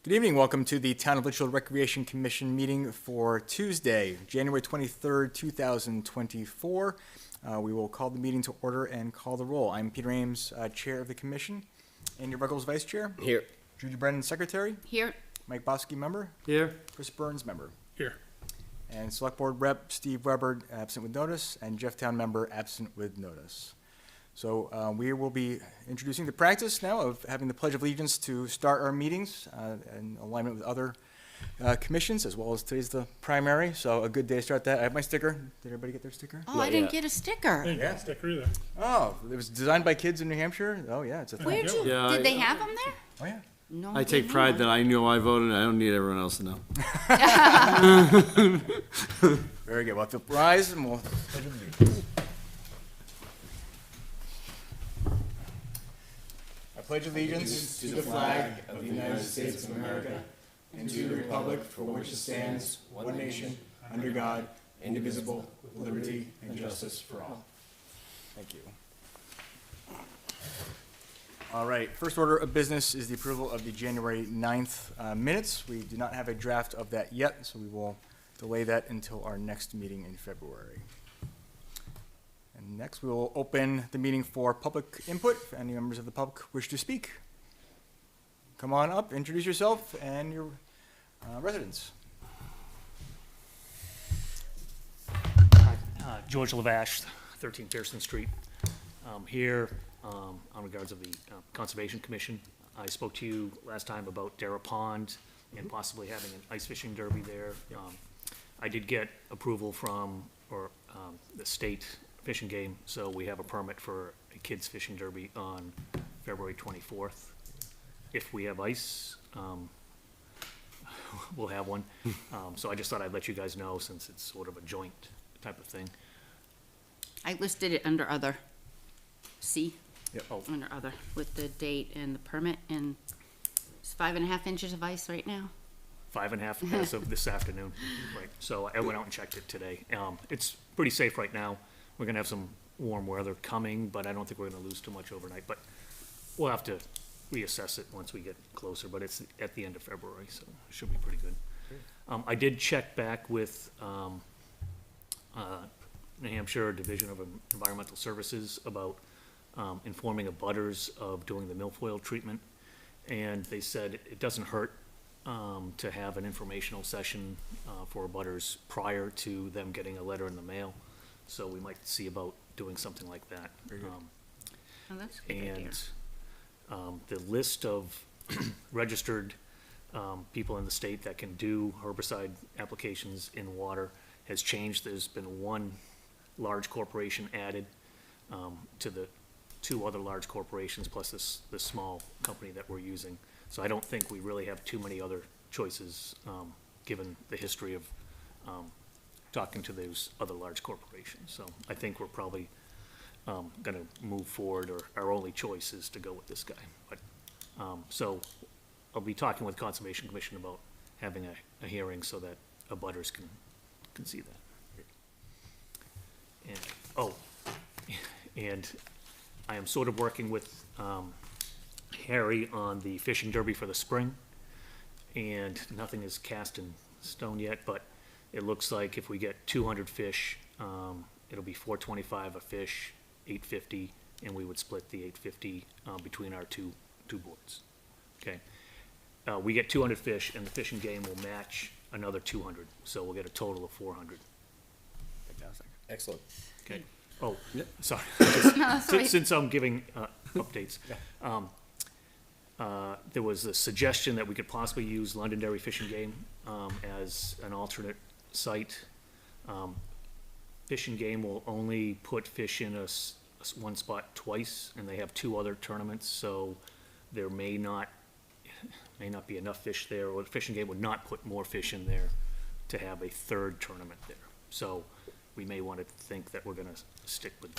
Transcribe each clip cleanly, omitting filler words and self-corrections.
Good evening. Welcome to the Town of Litchfield Recreation Commission meeting for Tuesday, January 23rd, 2024. We will call the meeting to order and call the roll. I'm Peter Ames, Chair of the Commission. Andy Ruggles, Vice Chair. Here. Judy Brennan, Secretary. Here. Mike Bosky, Member. Here. Chris Burns, Member. Here. And Select Board Rep Steve Weber, absent with notice, and Jeff Town, Member, absent with notice. So we will be introducing the practice now of having the Pledge of Allegiance to start our meetings in alignment with other commissions, as well as today's the primary. So a good day to start that. I have my sticker. Did everybody get their sticker? Oh, I didn't get a sticker. I didn't get a sticker either. Oh, it was designed by kids in New Hampshire? Oh, yeah, it's a thing. Where'd you, Yeah, did they have them there? Oh, yeah. No. I take pride that I know I voted and I don't need everyone else to know. Very good. We'll have to rise and we'll pledge allegiance. I pledge allegiance to the flag of the United States of America and to the republic for which it stands, one nation, under God, indivisible, with liberty and justice for all. Thank you. All right, first order of business is the approval of the January 9th minutes. We do not have a draft of that yet, so we will delay that until our next meeting in February. And next, we will open the meeting for public input. If any members of the public wish to speak, come on up, introduce yourself and your residence. George Lavash, 13 Pearson Street. Here on regards of the Conservation Commission. I spoke to you last time about Darrah Pond and possibly having an ice fishing derby there. I did get approval from the state Fish and Game, so we have a permit for a kids fishing derby on February 24th. If we have ice, we'll have one. So I just thought I'd let you guys know since it's sort of a joint type of thing. I listed it under other. C. Yep. Oh, Under other, with the date and the permit, and it's 5.5 inches of ice right now. 5.5 as of this afternoon. Right. So I went out and checked it today. It's pretty safe right now. We're gonna have some warm weather coming, but I don't think we're gonna lose too much overnight. But we'll have to reassess it once we get closer, but it's at the end of February, so it should be pretty good. I did check back with New Hampshire Division of Environmental Services about informing abutters of doing the milfoil treatment, and they said it doesn't hurt to have an informational session for abutters prior to them getting a letter in the mail. So we might see about doing something like that. Oh, that's a good idea. And the list of registered people in the state that can do herbicide applications in water has changed. There's been one large corporation added to the two other large corporations plus this small company that we're using. So I don't think we really have too many other choices given the history of talking to those other large corporations. So I think we're probably going to move forward, or our only choice is to go with this guy. But so I'll be talking with Conservation Commission about having a hearing so that abutters can see that. And I am sort of working with Harry on the fishing derby for the spring, and nothing is cast in stone yet, but it looks like if we get 200 fish, it'll be $4.25 a fish, $8.50, and we would split the $8.50 between our two boards. Okay, we get 200 fish, and the Fish and Game will match another 200, so we'll get a total of 400. Fantastic. Excellent. Okay. Oh, sorry. That's right. Since I'm giving updates, there was a suggestion that we could possibly use Londonderry Fish and Game as an alternate site. Fish and Game will only put fish in one spot twice, and they have two other tournaments, so there may not be enough fish there, or Fish and Game would not put more fish in there to have a third tournament there. So we may want to think that we're going to stick with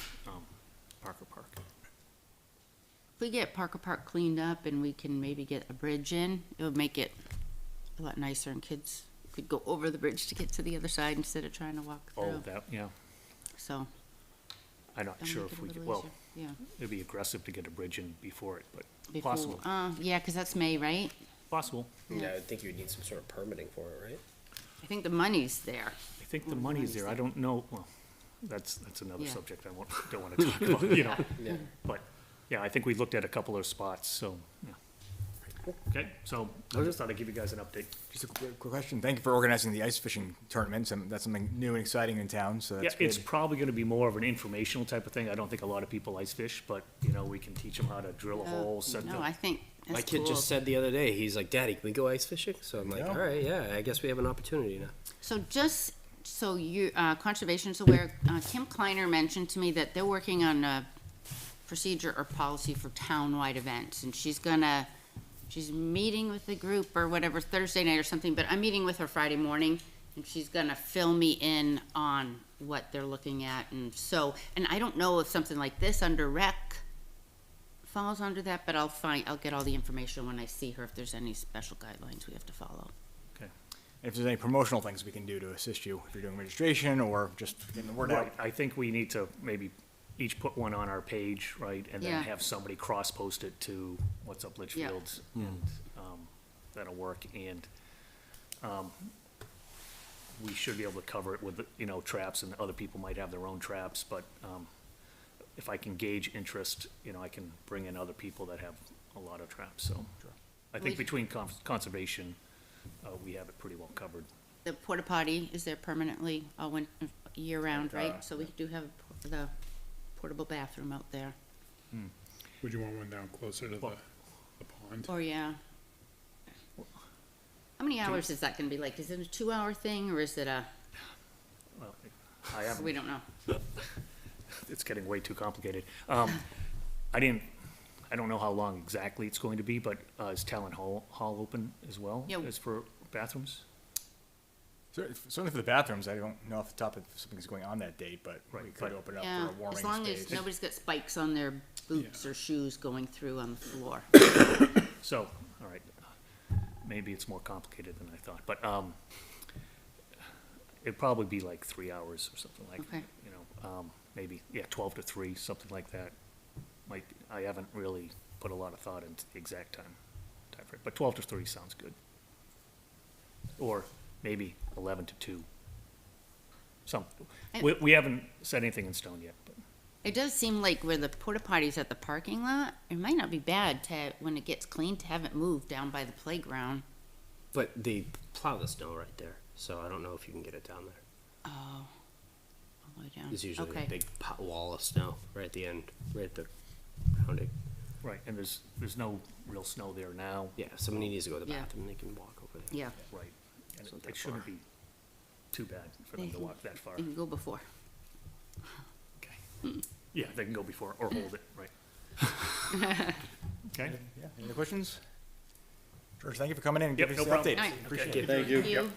Parker Park. If we get Parker Park cleaned up and we can maybe get a bridge in, it would make it a lot nicer, and kids could go over the bridge to get to the other side instead of trying to walk through. Oh, that, yeah. So. I'm not that'll sure make if it a we little could, well, easier. Yeah. it'd be aggressive to get a bridge in before it, but Before, possible. yeah, 'cause that's May, right? possible. Yeah, I think you would need some sort of permitting for it, right? I think the money's there. I think the money's there. I don't know, well, that's another Yeah. subject don't wanna talk about, you know. Yeah. But, yeah, I think we looked at a couple of spots, so, yeah. Okay, so I just thought I'd give you guys an update. Just a quick question. Thank you for organizing the ice fishing tournament. That's something new and exciting in town, so Yeah, that's it's good. probably gonna be more of an informational type of thing. I don't think a lot of people ice fish, but, you know, we can teach them how to drill a hole, set No, the, I think that's My kid cool. just said the other day, he's like, Daddy, can we go ice fishing? So I'm like, Yeah. all right, yeah, I guess we have an opportunity now. So just so you, Conservation's aware, Kim Kleiner mentioned to me that they're working on a procedure or policy for town-wide events, and she's meeting with the group or whatever Thursday night or something, but I'm meeting with her Friday morning, and she's gonna fill me in on what they're looking at, and I don't know if something like this under rec falls under that, but I'll get all the information when I see her, if there's any special guidelines we have to follow. okay. If there's any promotional things we can do to assist you, if you're doing registration or just getting the word out. Right, I think we need to maybe each put one on our page, right, and Yeah. then have somebody cross-post it to What's Up Litchfield, and, that'll work, and, we should be able to cover it with, you know, traps, and other people might have their own traps, but, if I can gauge interest, you know, I can bring in other people that have a lot of traps, so. I think We- between conservation, we have it pretty well covered. The porta potty is there permanently all year round, Yeah. right? So we do have the portable bathroom out there. Would you want one down closer to the pond? Or, yeah. How many hours is that gonna be like? Is it a 2-hour thing or is it Well, I haven't. we don't know. It's getting way too complicated. I don't know how long exactly it's going to be, but, is Talent Hall open as well? Yeah. As for bathrooms? Certainly for the bathrooms, I don't know off the top if something's going on that date, but we Right, could but- open up Yeah, for a warming as long space. as nobody's got spikes on their boots or shoes going through on the floor. So, all right, maybe it's more complicated than I thought, but, it'd probably be like 3 hours or something like, Okay. you know, maybe, yeah, 12 to 3, something like that. I haven't really put a lot of thought into the exact time frame, but 12 to 3 sounds good. Or maybe 11 to 2. We haven't set anything in stone yet, but. It does seem like where the porta potty's at the parking lot, it might not be bad to, when it gets clean, to have it moved down by the playground. But they plow the snow right there, so I don't know if you can get it down there. Oh, all the way down. There's usually Okay. a big wall of snow right at the end, right at the grounding. Right, and there's no real snow there now. Yeah, if somebody needs to go to the Yeah. bathroom, they can walk over there. Yeah, Right, and It's not it that shouldn't far. be too bad for them They to can- walk that far. you can go before. Okay. Yeah, they can go before or hold it, right. Okay, Yeah, any other questions? George, thank you for coming in and Yep, giving us no the update. problem. All right. Appreciate it. Thank you. You,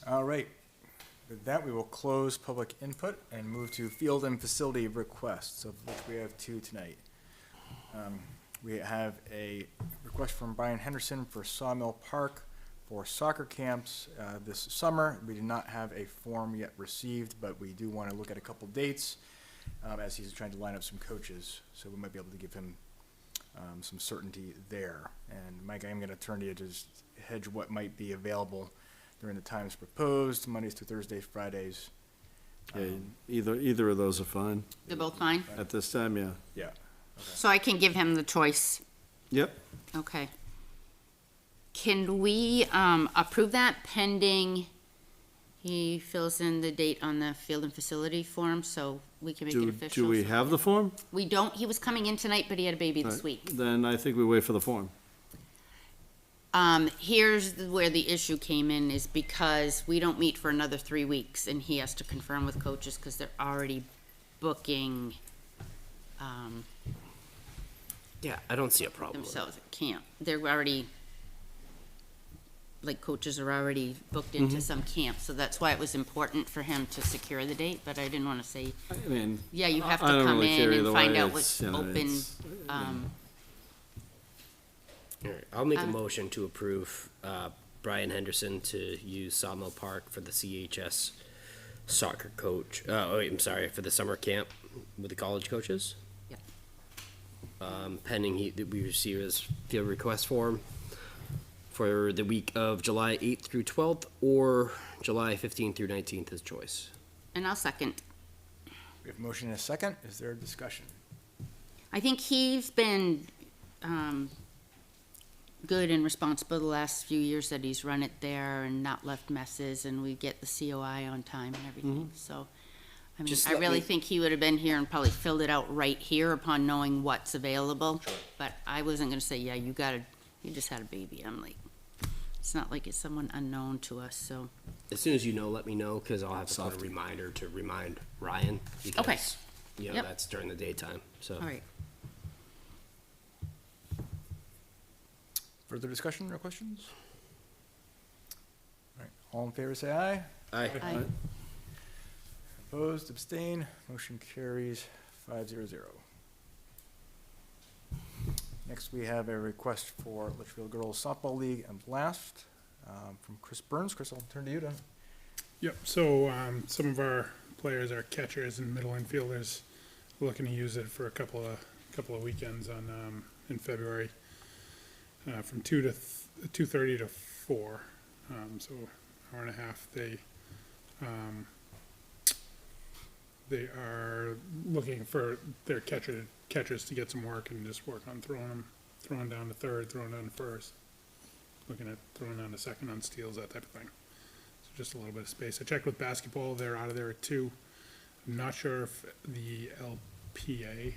All right. With that, we will close public input and move to field and facility requests, of which we have 2 tonight. We have a request from Brian Henderson for Sawmill Park for soccer camps this summer. We did not have a form yet received, but we do want to look at a couple dates as he's trying to line up some coaches, so we might be able to give him some certainty there. And Mike, I'm going to turn to you to just hedge what might be available during the times proposed, Mondays to Thursdays, Fridays. Yeah, either of those are fine. they're both fine? At this time, yeah. Yeah. So I can give him the choice. Yep. Okay. Can we approve that pending he fills in the date on the field and facility form so we can make it official? Do we have the form? We don't, he was coming in tonight, but he had a baby this Right. week. Then I think we wait for the form. Here's where the issue came in, is because we don't meet for another 3 weeks, and he has to confirm with coaches, because they're already booking, Yeah, I don't see a problem with it. themselves at camp. They're already, like, coaches are already booked into some camp, so that's why it was important for him to secure the date, but I didn't wanna say, I mean, yeah, you have to I don't come really in care and either find way. out It's, what's you know, open. it's- All right, I'll make a motion to approve Brian Henderson to use Sawmill Park for the CHS soccer coach. Oh, wait, I'm sorry, for the summer camp with the college coaches. Yeah. pending that we receive his field request form for the week of July 8th through 12th, or July 15th through 19th, his choice. And I'll second. We have a motion and a second. Is there a discussion? I think he's been good and responsible the last few years that he's run it there and not left messes, and we get the COI on time and everything, so. I mean, Just I let really me- think he would have been here and probably filled it out right here upon knowing what's available. But I wasn't gonna say, yeah, you just had a baby. I'm like, it's not like it's someone unknown to us, so. As soon as you know, let me know, because I'll have to put a Softy. reminder to remind Ryan. Okay. Because, you know, Yep. that's during the daytime, so. All right. Further discussion or questions? All right, all in favor, say aye. Aye. Aye. Opposed, abstain, motion carries 500. Next, we have a request for Litchfield Girls Softball League and Blast from Chris Burns. Chris, I'll turn to you to. Yep, so, some of our players are catchers and middle infielders, looking to use it for a couple of weekends in February, from 2:30 to 4, so hour and a half. They are looking for their catchers to get some work and just work on throwing down to third, throwing down to first, looking at throwing down to second on steals, that type of thing. So just a little bit of space. I checked with basketball, they're out of there at 2. I'm not sure if the LPA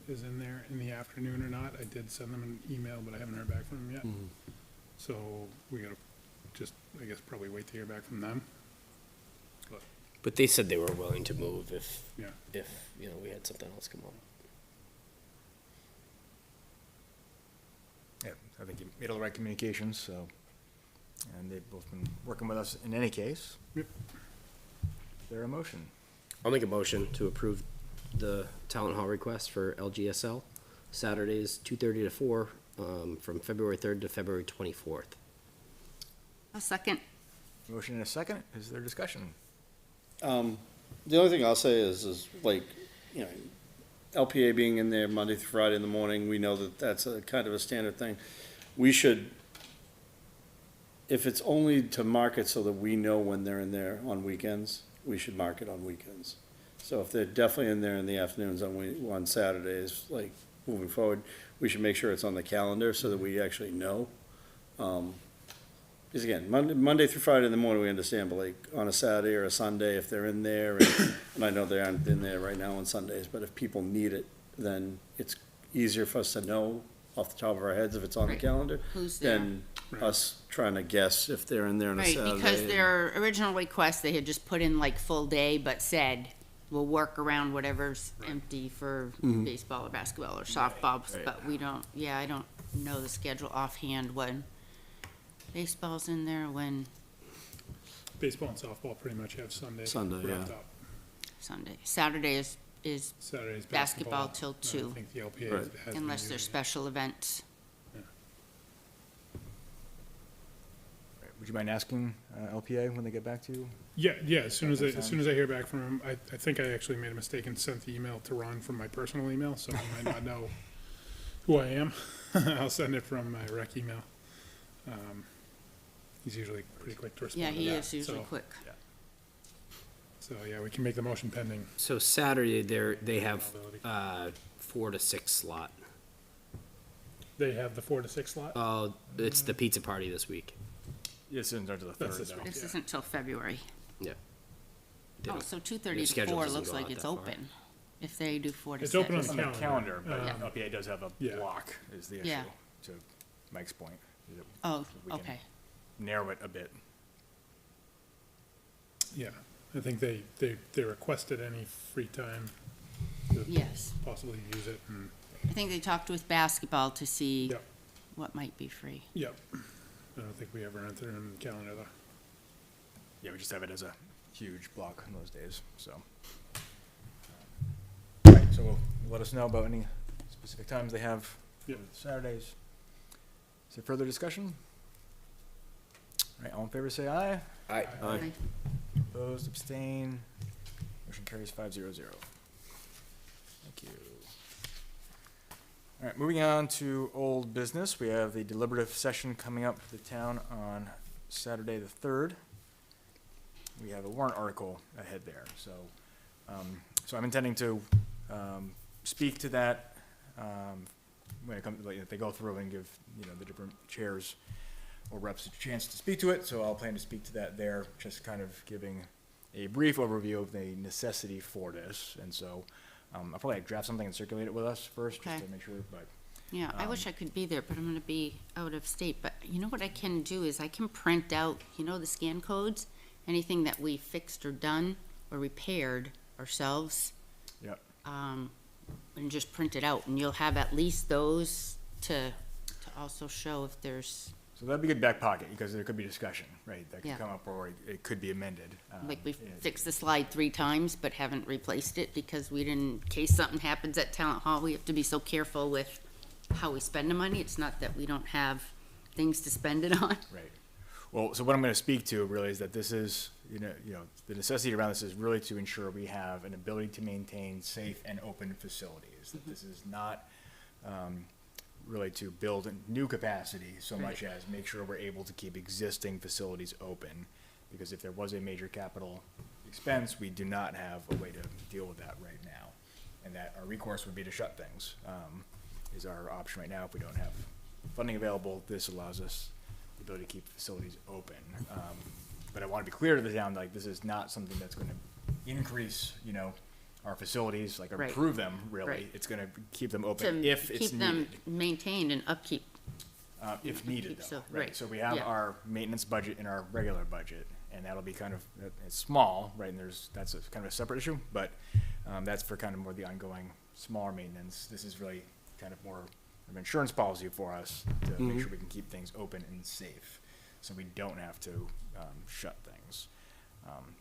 is in there in the afternoon or not. I did send them an email, but I haven't heard back from them yet. So we gotta just, I guess, probably wait to hear back from them. But they said they were willing to move Yeah. if, you know, we had something else come up. Yeah, I think you made all the right communications, so, and they've both been working with us in any case. Yep. Is there a motion? I'll make a motion to approve the talent hall request for LGSL, Saturdays, 2:30 to 4, from February 3rd to February 24th. I'll second. Motion and a second. Is there discussion? The only thing I'll say is like, you know, LPA being in there Monday through Friday in the morning, we know that that's a kind of a standard thing. We should, if it's only to market so that we know when they're in there on weekends, we should mark it on weekends. So if they're definitely in there in the afternoons on Saturdays, like moving forward, we should make sure it's on the calendar so that we actually know. Because again, Monday through Friday in the morning, we understand, but like on a Saturday or a Sunday, if they're in there, and I know they aren't in there right now on Sundays, but if people need it, then it's easier for us to know off the top of our heads if it's on the Right. calendar Who's there? than us trying to guess if they're in there on a Right, Saturday. because their original request, they had just put in like full day, but said, we'll work around whatever's empty for baseball or basketball or softball, but we don't, I don't know the schedule offhand when baseball's in there, when Baseball and softball pretty much have Sunday. Sunday, wrapped yeah. up. Saturday is Saturday's Basketball basketball. till and 2. I think the LPA Right. has been unless there's using it. special events. Would you mind asking LPA when they get back to you? Yeah, as soon as I hear back from him, I think I actually made a mistake and sent the email to Ron from my personal email, so he might not know who I am. I'll send it from my rec email. He's usually pretty quick to respond Yeah, to he that, is usually so- quick. So, yeah, we can make the motion pending. So Saturday, they have, Availability. 4 to 6 slot. They have the 4 to 6 slot? Oh, it's the pizza party this week. Yes, it's into the That's third, this though. week. This Yeah. isn't till February. Yeah. They Oh, don't- so their 2:30 to schedule 4 doesn't looks go like out it's that far. open, if they do 4 to 6. It's open on It's on the calendar, but Yeah. LPA does have a Yeah. block, is the issue, Yeah. to Mike's point. is that Oh, we can okay. Narrow it a bit. Yeah, I think they requested any free time to Yes. possibly use it, and, I think they talked with basketball to see Yep. what might be free. yep. I don't think we ever entered in the calendar though. Yeah, we just have it as a huge block on those days, so. Right, so let us know about any specific times they have for Yep. Saturdays. Is there further discussion? All right, all in favor, say aye. Aye. Okay. Opposed, abstain, motion carries 500. Thank you. All right, moving on to old business. We have the deliberative session coming up for the town on Saturday the 3rd. We have a warrant article ahead there, so, so I'm intending to, speak to that, when it comes, like, if they go through and give, the different chairs or reps a chance to speak to it, so I'll plan to speak to that there, just kind of giving a brief overview of the necessity for this, and so, I'll probably draft something and circulate it with us first, just Okay. to make sure, but, Yeah, I wish I could be there, but I'm gonna be out of state. But you know what I can do is I can print out, the scan codes, anything that we fixed or done or repaired ourselves, yep. and just print it out, and you'll have at least those to also show if there's, So that'd be good back pocket, because there could be discussion, right, that could Yeah. come up, or it could be amended. like we've Yeah. fixed the slide 3 times but haven't replaced it because we didn't, in case something happens at town hall, we have to be so careful with how we spend the money. It's not that we don't have things to spend it on. Right. Well, so what I'm gonna speak to really is that this is, the necessity around this is really to ensure we have an ability to maintain safe and open facilities. That this is not, really to build a new capacity so much as make sure we're able to keep existing facilities open. Because if there was a major capital expense, we do not have a way to deal with that right now. And that our recourse would be to shut things, is our option right now. If we don't have funding available, this allows us the ability to keep facilities open. But I want to be clear to the town, like, this is not something that's going to increase, our facilities, like, or Right. improve them, really. Right. It's going to keep them open To if it's keep them needed. maintained and upkeep. If needed, So, though, right, right? So we have yeah. our maintenance budget and our regular budget, and that'll be kind of, it's small, right? And that's kind of a separate issue, but that's for kind of more the ongoing smaller maintenance. This is really kind of more of an insurance policy for us to make sure we can keep things open and safe, so we don't have to shut things.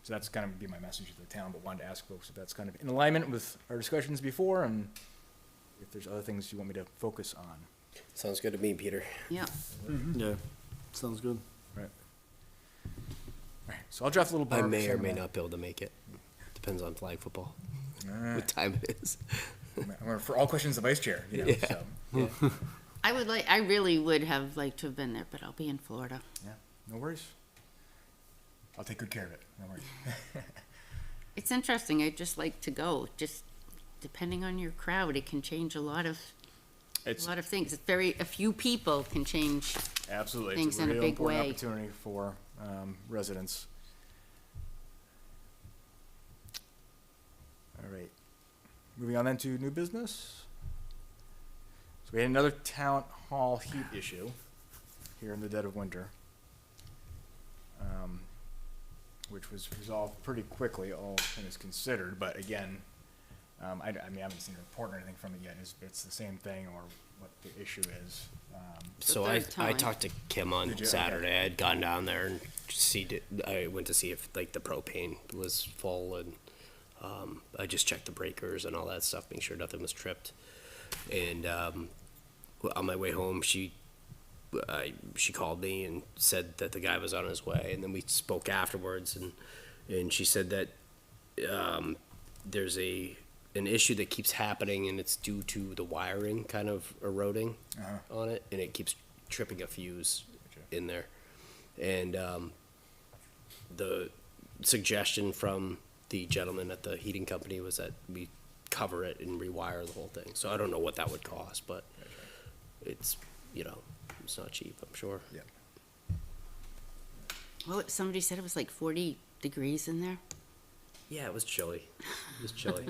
So that's kind of be my message to the town, but wanted to ask folks if that's kind of in alignment with our discussions before, and if there's other things you want me to focus on. Sounds good to me, Peter. Yeah. Yeah, sounds good. Right. Right. So I'll draft a little. I blurb may or may somewhere. not be able to make it. Depends on flag football, Alright. what time it is. I'm for all questions, the vice chair. Yeah. So I really would have liked to have been there, but I'll be in Florida. yeah, no worries. I'll take good care of it. No worries. It's interesting. I'd just like to go. Just depending on your crowd, it can change a lot of It's things. It's a few people can change. absolutely things it's a in a real big important way. opportunity for residents. All right. Moving on then to new business. So we had another town hall heat issue here in the dead of winter, which was resolved pretty quickly, all things considered. But again, I mean, I haven't seen a report or anything from it yet. It's the same thing or what the issue is. So The I third time. talked to Kim on Did you? Saturday. I had gone down there and I went to see if like the propane was full, and I just checked the breakers and all that stuff, make sure nothing was tripped. And on my way home, she called me and said that the guy was on his way, and then we spoke afterwards, and she said that there's an issue that keeps happening, and it's due to the wiring kind of eroding on it, and it keeps tripping a fuse in there. And the suggestion from the gentleman at the heating company was that we cover it and rewire the whole thing. So I don't know what that would cost, but it's, it's not cheap, I'm sure. Yeah. Well, somebody said it was like 40 degrees in there. Yeah, it was chilly. It was chilly.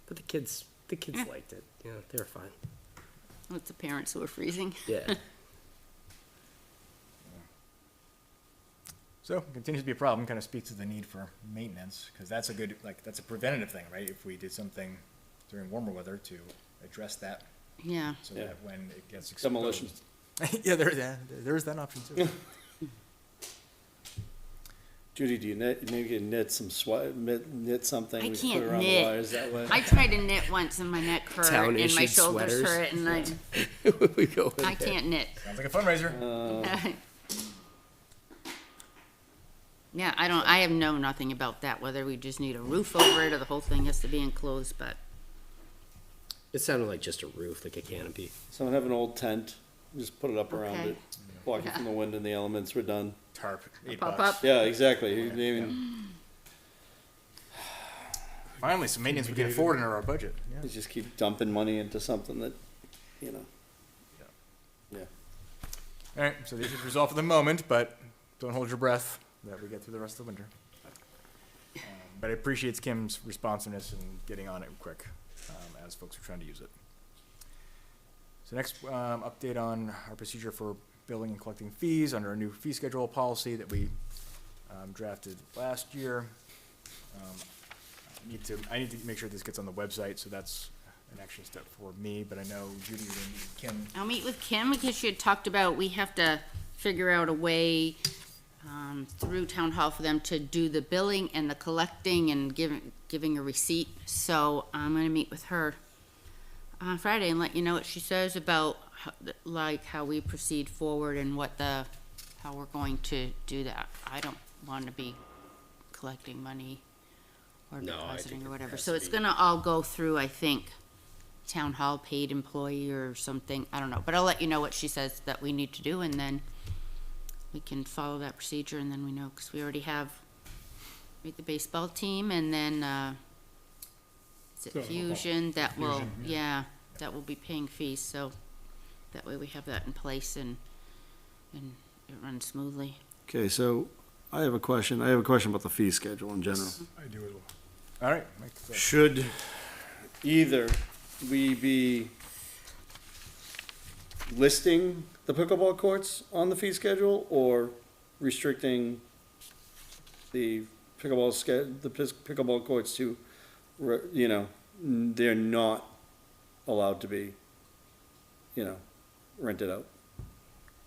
But the kids liked it. Yeah, they were fine. Well, it's the parents who are freezing. Yeah. So it continues to be a problem, kind of speaks to the need for maintenance, because that's a good, that's a preventative thing, right? If we did something during warmer weather to address that, Yeah. so Yeah. that when it gets exposed. Demolition. Yeah, there's that option too. Judy, do you maybe you can knit something? I we can can't put around knit. the wires that way? I tried to knit once and my neck hurt Town and my issued shoulders sweaters. hurt and we go in I there. can't knit. Sounds like a fundraiser. Yeah, I have known nothing about that, whether we just need a roof over it or the whole thing has to be enclosed, but It sounded like just a roof, like a canopy. Someone have an old tent, just put it up around Okay. it, block it from the wind and the elements, we're done. Tarp, $8. Pop up. Yeah, exactly. I mean, Finally, some maintenance we can afford in our budget. Yeah. you just keep dumping money into something that, you know. Yeah. All right, so the issue's resolved for the moment, but don't hold your breath that we get through the rest of the winter. But I appreciate Kim's responsiveness and getting on it quick, as folks are trying to use it. So next, update on our procedure for billing and collecting fees under a new fee schedule policy that we drafted last year. I need to make sure this gets on the website, so that's an action step for me, but I know Judy and Kim. I'll meet with Kim because she had talked about we have to figure out a way through town hall for them to do the billing and the collecting and giving a receipt. So I'm gonna meet with her on Friday and let you know what she says about how we proceed forward and how we're going to do that. I don't want to be collecting money or No, I depositing think or it whatever. has So to it's be- gonna all go through, I think, town hall paid employee or something. I don't know, but I'll let you know what she says that we need to do, and then we can follow that procedure, and then we know, because we already have the baseball team, and then, is it So, Fusion, that will, Fusion, yeah, that will be paying fees, so that way we have that in place and it runs smoothly. Okay, so I have a question. I have a question about the fee schedule in general. I do as well. All right, Mike, so- Should either we be listing the pickleball courts on the fee schedule or restricting the pickleball courts to, you know, they're not allowed to be, you know, rented out?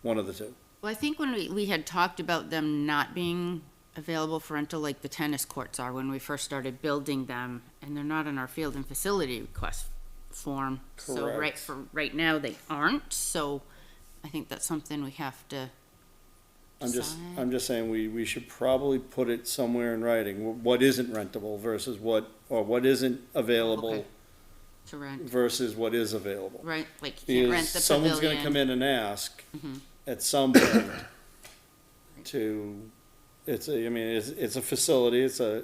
One of the two. Well, I think when we had talked about them not being available for rental like the tennis courts are when we first started building them, and they're not in our field and facility request form. So Correct. right now, they aren't, so I think that's something we have to I'm decide. just saying we should probably put it somewhere in writing, what isn't rentable versus what isn't available Okay. To rent, versus what is available. right, like you can't rent Because the someone's gonna come pavilion. in and ask Mhm. at some point to, it's a facility, it's a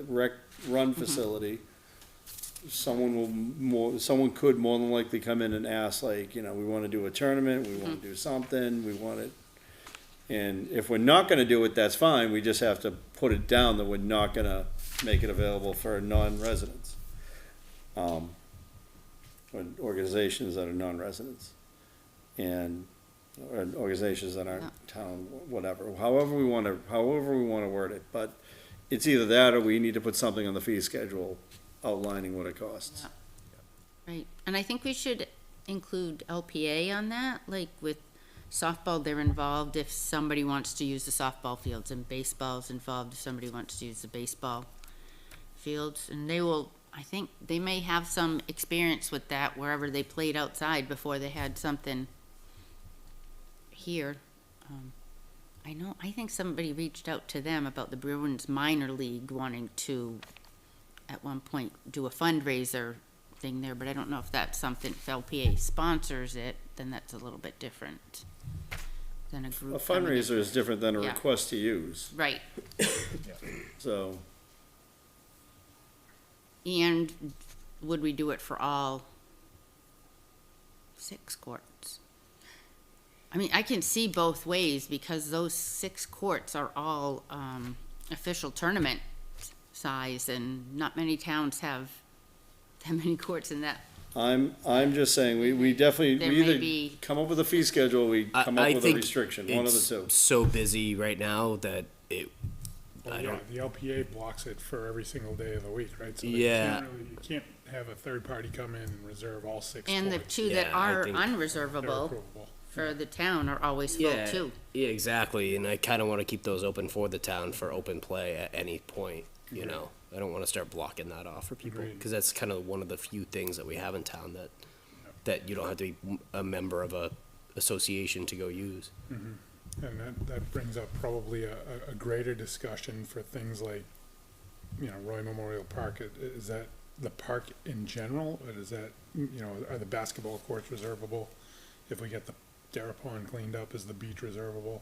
run facility. Someone could more than likely come in and ask, like, you know, we wanna do a tournament, we wanna do something, we want it. And if we're not gonna do it, that's fine, we just have to put it down that we're not gonna make it available for non-residents. Or organizations that are non-residents. And, or organizations that aren't Yeah. town, whatever, however we wanna word it, but it's either that or we need to put something on the fee schedule outlining what it costs. Right, and I think we should include LPA on that, like with softball, they're involved if somebody wants to use the softball fields, and baseball's involved if somebody wants to use the baseball fields, and they will, I think, they may have some experience with that wherever they played outside before they had something here. I think somebody reached out to them about the Bruins minor league wanting to, at one point, do a fundraiser thing there, but I don't know if that's something, if LPA sponsors it, then that's a little bit different than a A group. coming in. fundraiser is different than a Yeah. request to use, Right, so. and would we do it for all 6 courts? I mean, I can see both ways, because those 6 courts are all, official tournament size, and not many towns have that many courts in that. I'm just saying, we definitely, There we may either be- come up with a fee schedule, we come up I with a think restriction, one of the it's two. so busy right now that it, Well, I yeah, don't, the LPA blocks it for every single day of the week, right? So Yeah. you can't have a third party come in and reserve all 6 And the courts. 2 that Yeah, I are think- They're unreservable approvable. for the town are always full yeah, too. yeah, exactly, and I kinda wanna keep those open for the town for open play at any point, you Agreed. know? I don't wanna start blocking that off for people, Agreed. cause that's kinda one of the few things that we have in town that you don't have to be a member of a association to go use. And that brings up probably a greater discussion for things like, you know, Roy Memorial Park. Is that the park in general, or is that, are the basketball courts reservable? If we get the Dara Pond cleaned up, is the beach reservable?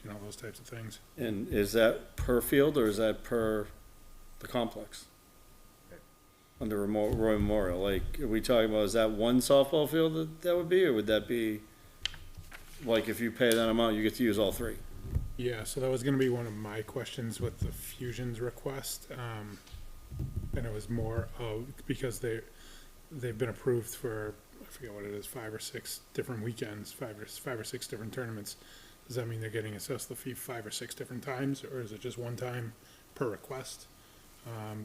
Those types of things. And is that per field or is that per the complex? Under Roy Memorial, like, are we talking about, is that one softball field that would be, or would that be, like, if you pay that amount, you get to use all three? Yeah, so that was gonna be one of my questions with the Fusions request. And it was more of, because they've been approved for, I forget what it is, 5 or 6 different weekends, five or six different tournaments. Does that mean they're getting assessed the fee 5 or 6 different times, or is it just one time per request?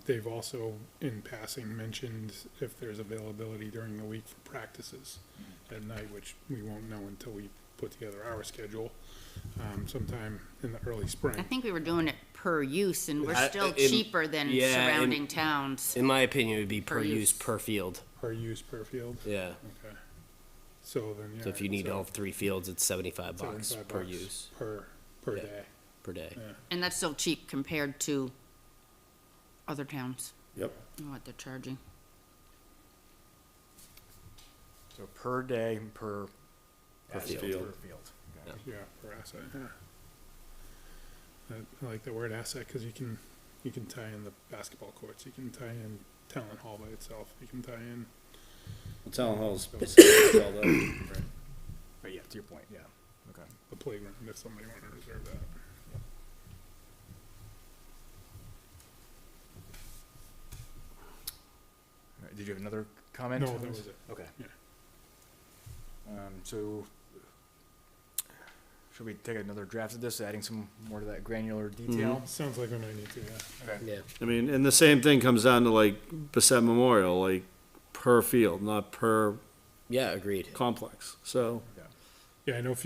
They've also, in passing, mentioned if there's availability during the week for practices at night, which we won't know until we put together our schedule, sometime in the early I spring. think we were doing it per use, and we're I- still in- cheaper than yeah, surrounding towns. In my opinion, it would be per Per use, use. per field. Per use per field? Yeah. Okay. So then, yeah. So if you need so all 3 fields, it's $75 $75 per use, Per Yeah. day. per day. Yeah. And that's still cheap compared to other towns, Yep. and what they're charging. So per day, per. field. Per field. Okay. Yeah, per asset, yeah. I like the word asset, cause you can tie in the basketball courts, you can tie in Town Hall by itself, you can tie in. Well, Town Hall's spelled out. But yeah, to your point, yeah, okay. The playground, if somebody wanted to reserve that. All right, did you have another comment? No, on that this? was it. Okay. Yeah. So, should we take another draft of this, adding some more to that granular detail? Sounds like we might need to, yeah. Okay. Yeah. I mean, and the same thing comes down to like Bassett Memorial, like per field, not per Yeah, agreed. complex, so. Yeah, I know,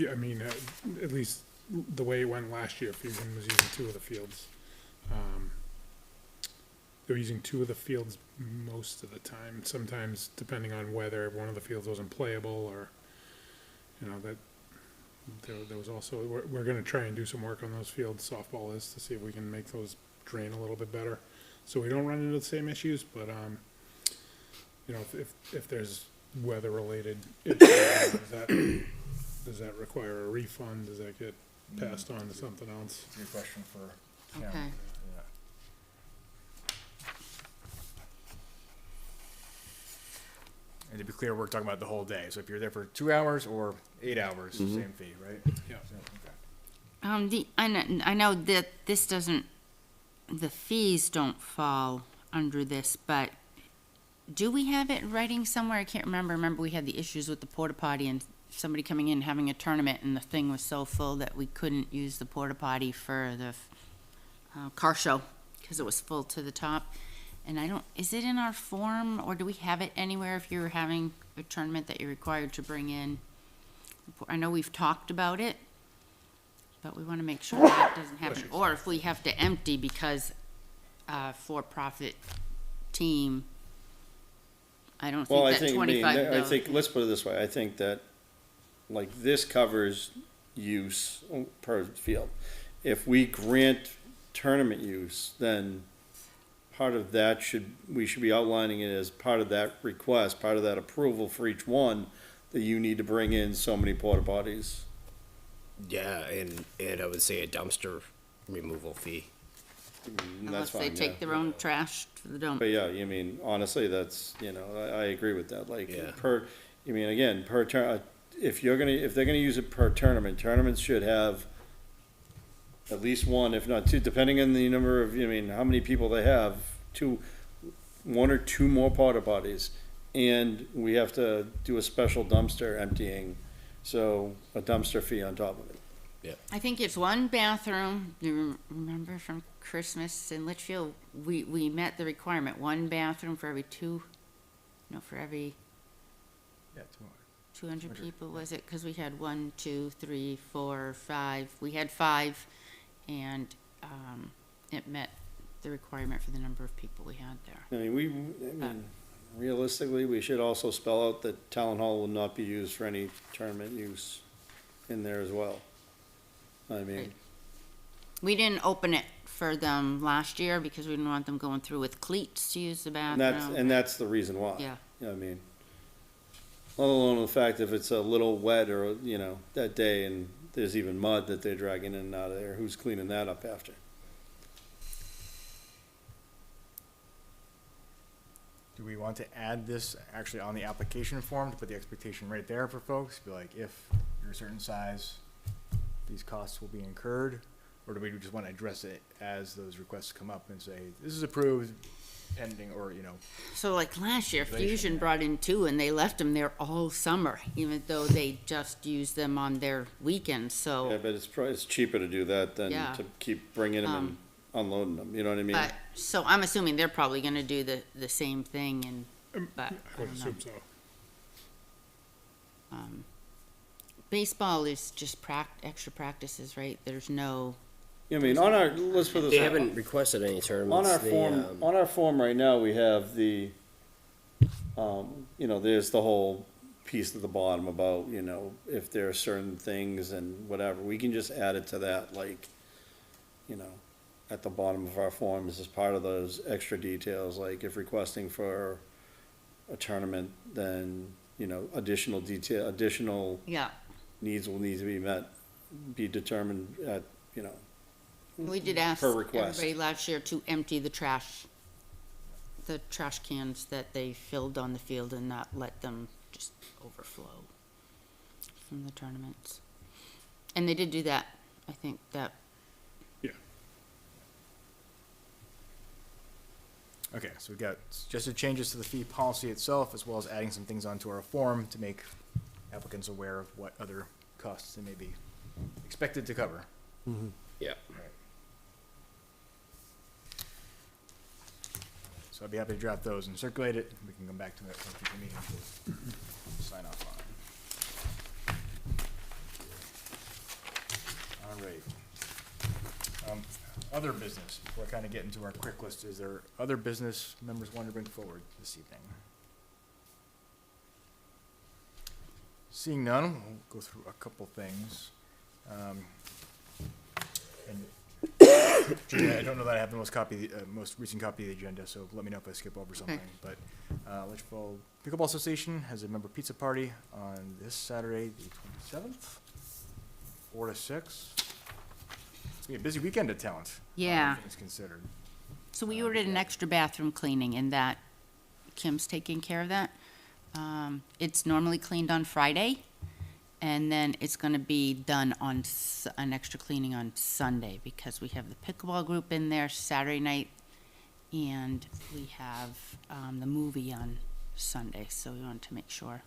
at least the way it went last year, Fusion was using 2 of the fields. They were using 2 of the fields most of the time, sometimes depending on whether one of the fields wasn't playable or, that, there was also, we're gonna try and do some work on those fields, softball is, to see if we can make those drain a little bit better. So we don't run into the same issues, but, if there's weather-related issues, does that require a refund? Does that get passed on to something else? It's a good question for Karen. Okay. Yeah. And to be clear, we're talking about the whole day, so if you're there for 2 hours or 8 hours, same fee, right? Yeah. So, okay. I know that this doesn't, the fees don't fall under this, but do we have it in writing somewhere? I can't remember. Remember, we had the issues with the porta potty and somebody coming in having a tournament, and the thing was so full that we couldn't use the porta potty for the car show because it was full to the top. And is it in our form, or do we have it anywhere if you're having a tournament that you're required to bring in? I know we've talked about it, but we want to make sure that doesn't happen. Or if we have to empty because for-profit team, I don't Well, I think that think, I mean, 25. I think, let's put it this way, I think that, like, this covers use per field. If we grant tournament use, then part of that we should be outlining it as part of that request, part of that approval for each one, that you need to bring in so many porta potties. Yeah, and I would say a dumpster removal fee. And Unless that's they fine, take yeah. their own trash to the dump. But yeah, you mean, honestly, that's, I agree with that, like, Yeah. again, if they're gonna use it per tournament, tournaments should have at least one, if not 2, depending on the number of, how many people they have, 1 or 2 more porta potties. And we have to do a special dumpster emptying, so a dumpster fee on top of it. I think it's one bathroom. You remember from Christmas in Litchfield, we met the requirement, 1 bathroom for every for every Yeah, 200 people, was it? Because we had 1, 2, 3, 4, 5. We had 5, and it met the requirement for the number of people we had there. Realistically, we should also spell out that Town Hall will not be used for any tournament use in there as well. I mean, We didn't open it for them last year because we didn't want them going through with cleats to use the And bathroom. that's the reason why. Yeah. You know what I mean? Let alone the fact if it's a little wet or, you know, that day and there's even mud that they're dragging in and out of there, who's cleaning that up after? Do we want to add this actually on the application form to put the expectation right there for folks? Be like, if you're a certain size, these costs will be incurred? Or do we just want to address it as those requests come up and say, this is approved pending, or, you know, So like last year, Relation, Fusion yeah. brought in 2 and they left them there all summer, even though they just used them on their weekends, so. Yeah, but it's cheaper to do that than Yeah. to keep bringing them and unloading them, you know what I mean? But, so I'm assuming they're probably gonna do the same thing and, but, I I would don't know. assume so. Baseball is just extra practices, right? There's no, I mean, on our, let's put this. They haven't requested any tournaments. On our They, form, on our form right now, we have the, you know, there's the whole piece at the bottom about, you know, if there are certain things and whatever, we can just add it to that, like, you know, at the bottom of our forms as part of those extra details, like if requesting for a tournament, then, you know, additional yeah. needs will need to be met, be determined at, you know, We did ask Per request. everybody last year to empty the trash cans that they filled on the field and not let them just overflow from the tournaments. And they did do that, I think, that, Yeah. okay, so we've got suggested changes to the fee policy itself, as well as adding some things onto our form to make applicants aware of what other costs they may be expected to cover. yeah. So I'd be happy to draft those and circulate it. We can come back to it at a future meeting to sign off on. All right. Other business, before I kind of get into our quick list, is there other business members want to bring forward this evening? Seeing none, we'll go through a couple things. And Gina, I don't know that I have the most recent copy of the agenda, so let me know if I skip over something. But Litchfield Pickleball Association has a member pizza party on this Saturday, the 27th, 4 to 6. It's gonna be a busy weekend at Talent. Yeah. All things considered. so we ordered an extra bathroom cleaning and that, Kim's taking care of that. It's normally cleaned on Friday, and then it's gonna be done on an extra cleaning on Sunday, because we have the pickleball group in there Saturday night, and we have, the movie on Sunday, so we wanted to make sure.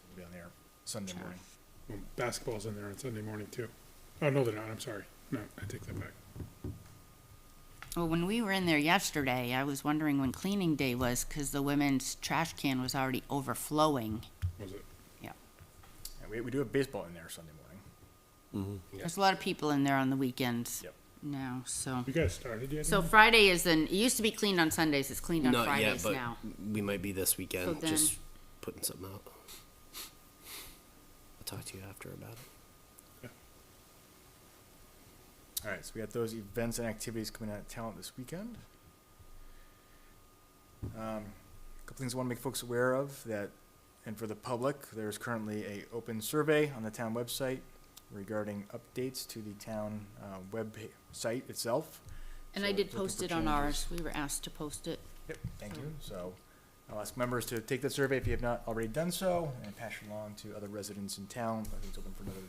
We'll be on there Sunday morning. Well, basketball's in there on Sunday morning too. Oh, no, they're not, I'm sorry. No, I take that back. Well, when we were in there yesterday, I was wondering when cleaning day was, because the women's trash can was already overflowing. Was it? And we do have baseball in there Sunday morning. There's a lot of people in there on the weekends Yep. now, so. You guys started yet? So Friday it used to be cleaned on Sundays, it's cleaned on Not yet, Fridays but now. we might be this weekend. So then- Just putting something out. I'll talk to you after about it. All right, so we got those events and activities coming out of Talent this weekend. A couple things I want to make folks aware of that, and for the public, there's currently a open survey on the town website regarding updates to the town site itself. And So I did looking post for it on changes. ours, we were asked to post it. Yep, thank you. So I'll ask members to take that survey if you have not already done so, and pass it along to other residents in town. I think it's open for another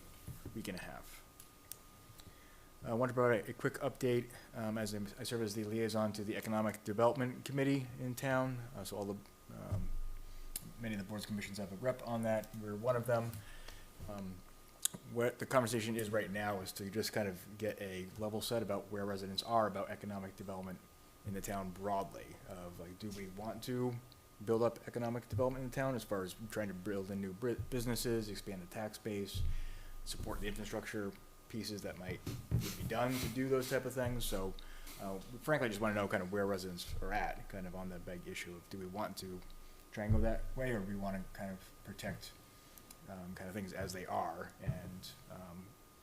week and a half. I want to provide a quick update, as I serve as the liaison to the Economic Development Committee in town. So all the, many of the boards and commissions have a rep on that. We're one of them. What the conversation is right now is to just kind of get a level set about where residents are about economic development in the town broadly. Of like, do we want to build up economic development in the town as far as trying to build in new businesses, expand the tax base, support the infrastructure pieces that might need to be done to do those type of things. So frankly, I just want to know kind of where residents are at, kind of on the big issue of, do we want to try and go that way, or do we want to kind of protect kind of things as they are and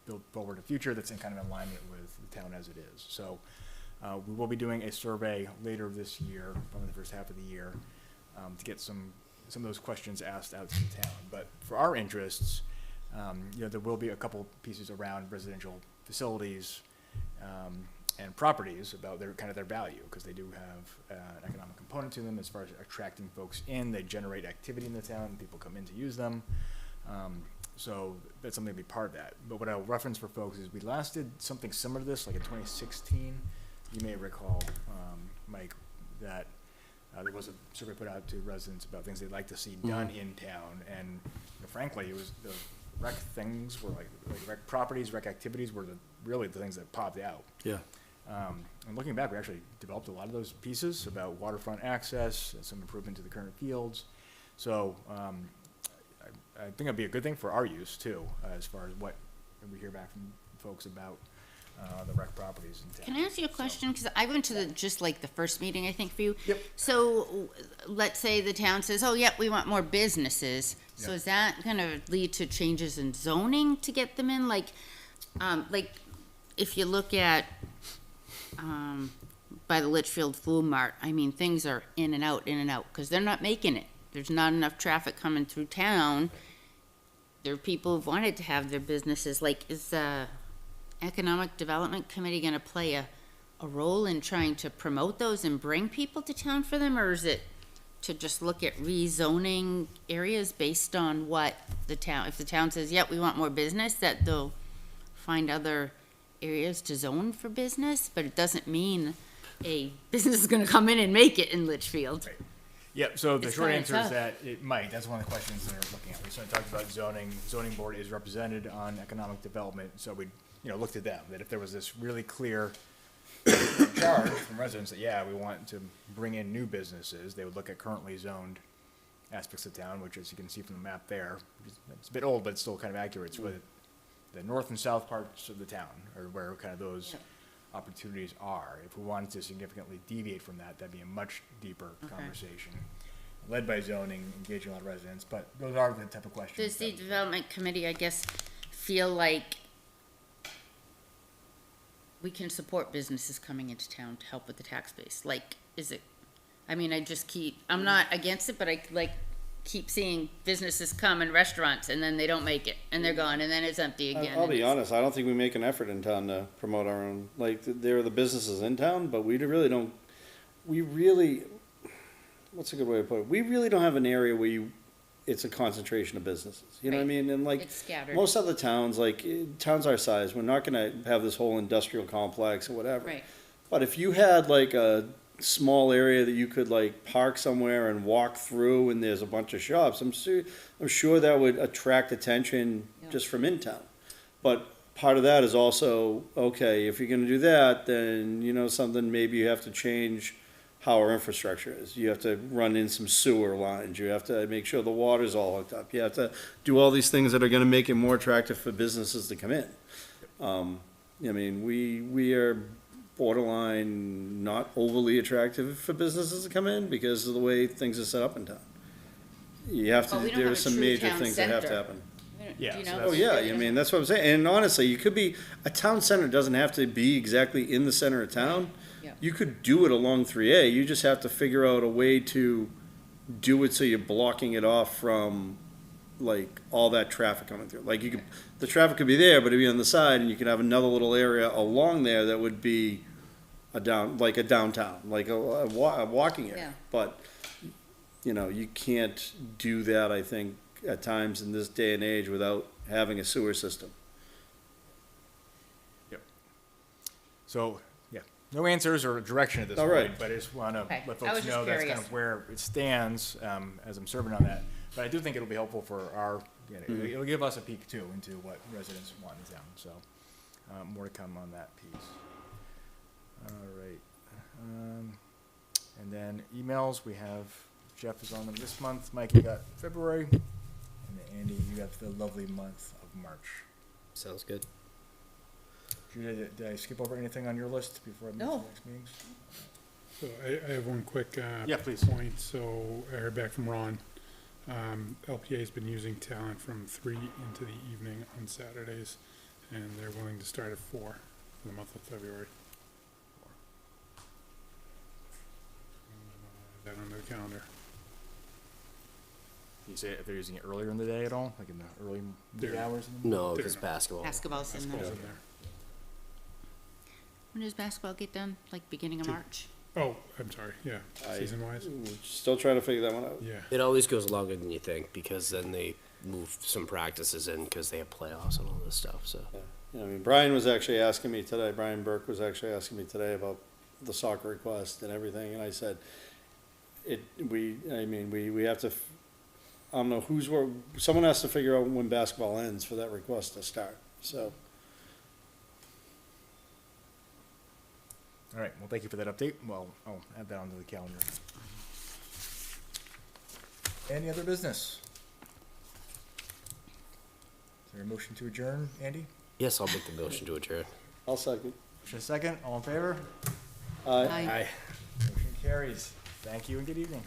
build forward a future that's in kind of alignment with the town as it is. So We will be doing a survey later this year, probably the first half of the year, to get some of those questions asked out to the town. But for our interests, there will be a couple pieces around residential facilities and properties about their value, because they do have an economic component to them as far as attracting folks in. They generate activity in the town, people come in to use them. So that's something to be part of that. But what I'll reference for folks is we last did something similar to this, like in 2016. You may recall, Mike, that there was a survey put out to residents about things they'd like to see done in town. And frankly, it was the rec things were like rec properties, rec activities were really the things that popped out. Yeah. And looking back, we actually developed a lot of those pieces about waterfront access and some improvement to the current fields. So I think it'd be a good thing for our use too, as far as what we hear back from folks about the rec properties in town. Can I ask you a question? Because I went to the first meeting, I think, for you. Yep. So let's say the town says, oh, yep, we want more businesses. So Yep. is that gonna lead to changes in zoning to get them in? Like if you look at, by the Litchfield Food Mart, I mean, things are in and out, because they're not making it. There's not enough traffic coming through town. There are people who've wanted to have their businesses. Like, is the Economic Development Committee gonna play a role in trying to promote those and bring people to town for them? Or is it to just look at rezoning areas based on what the town, if the town says, yep, we want more business, that they'll find other areas to zone for business? But it doesn't mean a business is gonna come in and make it in Litchfield. Right. Yep, so the It's short kinda answer is tough. that it might. That's one of the questions they're looking at. We sort of talked about zoning. Zoning board is represented on economic development, so we, looked at them, that if there was this really clear charge from residents that, yeah, we want to bring in new businesses, they would look at currently zoned aspects of town, which, as you can see from the map there, it's a bit old, but it's still kind of accurate. It's where the north and south parts of the town are where kind of those opportunities are. If we wanted to significantly deviate from that, that'd be a much deeper conversation, led by zoning, engaging a lot of residents, but those are the type of questions. Does the that- development committee, I guess, feel like we can support businesses coming into town to help with the tax base? Like, is it, I mean, I'm not against it, but I keep seeing businesses come and restaurants, and then they don't make it, and they're gone, and then it's empty again. I'll and be it's- honest, I don't think we make an effort in town to promote our own, there are the businesses in town, but we really don't, what's a good way to put it? We really don't have an area where it's a concentration of businesses, you know what I Right. mean? And It's scattered. most other towns, towns our size, we're not gonna have this whole industrial complex or whatever. Right. But if you had a small area that you could park somewhere and walk through and there's a bunch of shops, I'm sure that would attract attention Yeah. just from in town. But part of that is also, okay, if you're gonna do that, then something, maybe you have to change how our infrastructure is. You have to run in some sewer lines, you have to make sure the water's all hooked up, you have to do all these things that are gonna make it more attractive for businesses to come in. I mean, we are borderline not overly attractive for businesses to come in because of the way things are set up in town. You have to, But we don't there have are a some true major town things that have to center. happen. Yeah, Do you so know? that's- Oh, yeah, I mean, that's what I'm saying, and honestly, a town center doesn't have to be exactly in the center of town. Yeah. You could do it along 3A, you just have to figure out a way to do it so you're blocking it off from, all that traffic coming through. The traffic could be there, but it'd be on the side, and you could have another little area along there that would be a downtown, a walking area. Yeah. But, you can't do that, I think, at times in this day and age without having a sewer system. So, yeah, no answers or direction at this All point, right. but I just want to Okay. let I was folks just know that's kind curious. of where it stands as I'm serving on that. But I do think it'll be helpful for our, it'll give us a peek too into what residents want in town. So more to come on that piece. All right. And then emails, we have Jeff is on them this month. Mike, you got February. And then Andy, you got the lovely month of March. Sounds good. Julia, did I skip over anything on your list before I move to No. the next meetings? So I have one quick, Yeah, please. point. So I heard back from Ron. LPA's been using talent from 3 into the evening on Saturdays, and they're willing to start at 4 for the month of February. that on the calendar. Do you say if they're using it earlier in the day at all, like in the early mid They're- hours? No, They're because not. basketball. Basketball's in there. Basketball's in there. When does basketball get done? Like beginning of March? Oh, I'm sorry, yeah, season wise, We're still trying to figure that one out. yeah. It always goes longer than you think because then they move some practices in because they have playoffs and all this stuff. So You know, I mean, Brian was actually asking me today, Brian Burke was actually asking me today about the soccer request and everything, and I said, we have to, I don't know someone has to figure out when basketball ends for that request to start, so. All right, well, thank you for that update. Well, I'll add that onto the calendar. Any other business? Is there a motion to adjourn, Andy? yes, I'll make the motion to adjourn. I'll second. Motion a second, all in favor? Aye. Aye. Aye. Motion carries. Thank you and good evening.